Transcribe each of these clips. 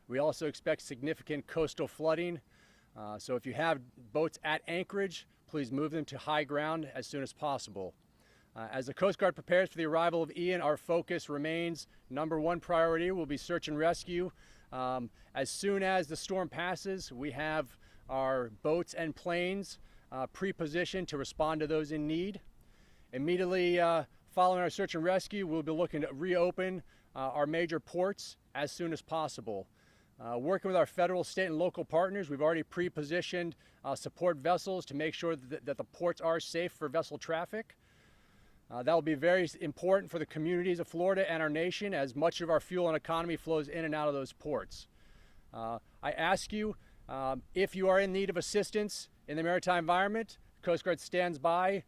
We also expect significant coastal flooding. So if you have boats at anchorage, please move them to high ground as soon as possible. As the Coast Guard prepares for the arrival of Ian, our focus remains #1 priority will be search and rescue. As soon as the storm passes, we have our boats and planes pre-positioned to respond to those in need. Immediately following our search and rescue, we'll be looking to reopen our major ports as soon as possible. Working with our federal, state, and local partners, we've already pre-positioned support vessels to make sure that the ports are safe for vessel traffic. That will be very important for the communities of Florida and our nation, as much of our fuel and economy flows in and out of those ports. I ask you, if you are in need of assistance in the maritime environment, the Coast Guard stands by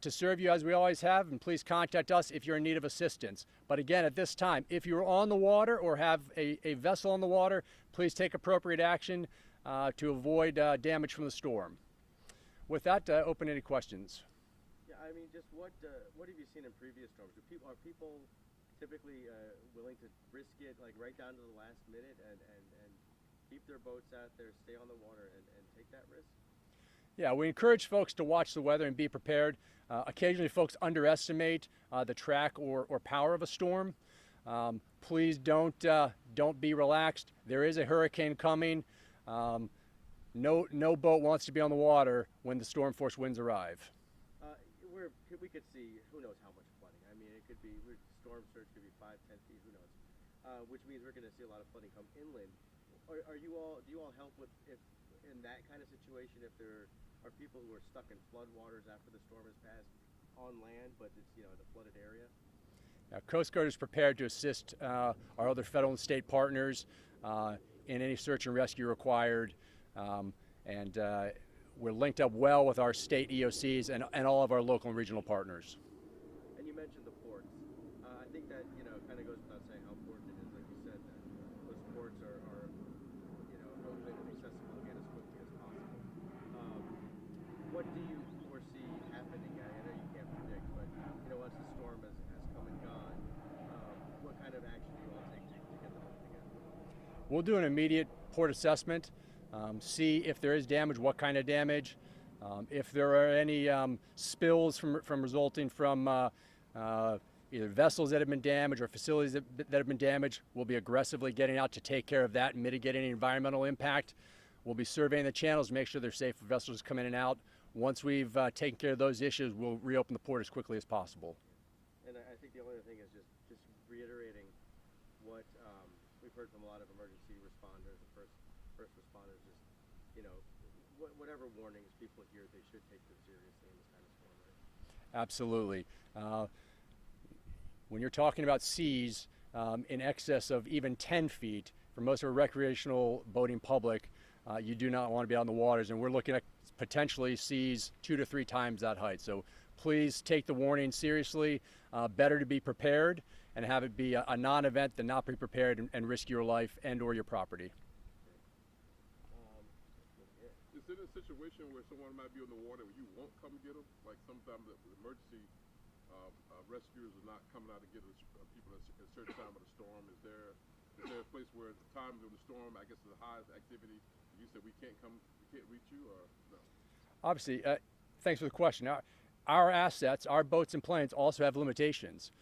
to serve you as we always have, and please contact us if you're in need of assistance. But again, at this time, if you're on the water or have a vessel on the water, please take appropriate action to avoid damage from the storm. With that, open any questions. Yeah, I mean, just what have you seen in previous storms? Are people typically willing to risk it like right down to the last minute and keep their boats out there, stay on the water, and take that risk? Yeah, we encourage folks to watch the weather and be prepared. Occasionally folks underestimate the track or power of a storm. Please don't be relaxed. There is a hurricane coming. No boat wants to be on the water when the storm force winds arrive. We could see who knows how much flooding. I mean, it could be storm surge could be 5-10 feet, who knows? Which means we're going to see a lot of flooding come inland. Do you all help with if in that kind of situation if there are people who are stuck in flood waters after the storm has passed on land, but it's in a flooded area? Now, Coast Guard is prepared to assist our other federal and state partners in any search and rescue required, and we're linked up well with our state EOCs and all of our local and regional partners. And you mentioned the ports. I think that kind of goes without saying how important it is, like you said, that those ports are open and accessible again as quickly as possible. What do you foresee happening? I know you can't predict, but once the storm has come and gone, what kind of action do you all take to get them open again? We'll do an immediate port assessment. See if there is damage, what kind of damage, if there are any spills from resulting from either vessels that have been damaged or facilities that have been damaged. We'll be aggressively getting out to take care of that and mitigate any environmental impact. We'll be surveying the channels to make sure they're safe for vessels to come in and out. Once we've taken care of those issues, we'll reopen the port as quickly as possible. And I think the only other thing is just reiterating what we've heard from a lot of emergency responders and first responders is, whatever warnings people hear, they should take them seriously in this kind of storm, right? Absolutely. When you're talking about seas in excess of even 10 feet, for most of our recreational boating public, you do not want to be out in the waters, and we're looking at potentially seas 2 to 3 times that height. So please take the warning seriously. Better to be prepared and have it be a non-event than not be prepared and risk your life and or your property. Is it a situation where someone might be on the water where you won't come get them? Like sometimes the emergency rescuers are not coming out to get people at a certain time of the storm. Is there a place where at the time of the storm, I guess the highest activity, you said we can't reach you, or no? Obviously, thanks for the question. Our assets, our boats and planes also have limitations.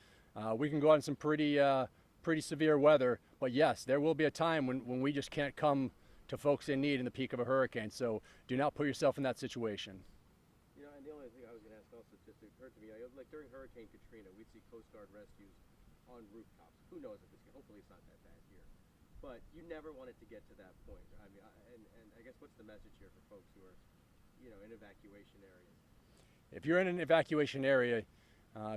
We can go out in some pretty severe weather, but yes, there will be a time when we just can't come to folks in need in the peak of a hurricane. So do not put yourself in that situation. And the only thing I was going to ask also just occurred to me, like during Hurricane Katrina, we'd see Coast Guard rescues on rooftops. Who knows if hopefully it's not that bad here. But you never want it to get to that point. I mean, and I guess what's the message here for folks who are, in evacuation areas? If you're in an evacuation area,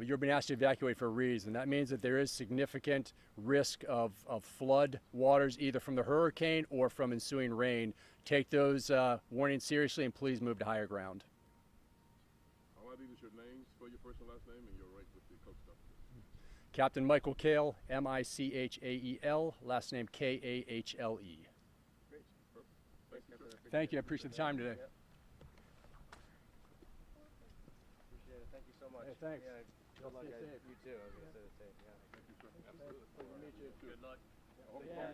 you're being asked to evacuate for a reason. That means that there is significant risk of flood waters, either from the hurricane or from ensuing rain. Take those warnings seriously and please move to higher ground. All I need is your name, spell your first and last name, and your rank with the Coast Guard. Captain Michael Kale, M-I-C-H-A-E-L, last name K-A-H-L-E. Great. Perfect. Thanks, Captain. Thank you. I appreciate the time today. Yep. Appreciate it. Thank you so much. Hey, thanks. Yeah, good luck, Stay guys. safe. You too. I was going to say the same. Yeah. Thank you, sir. Absolutely. Good luck. Yeah,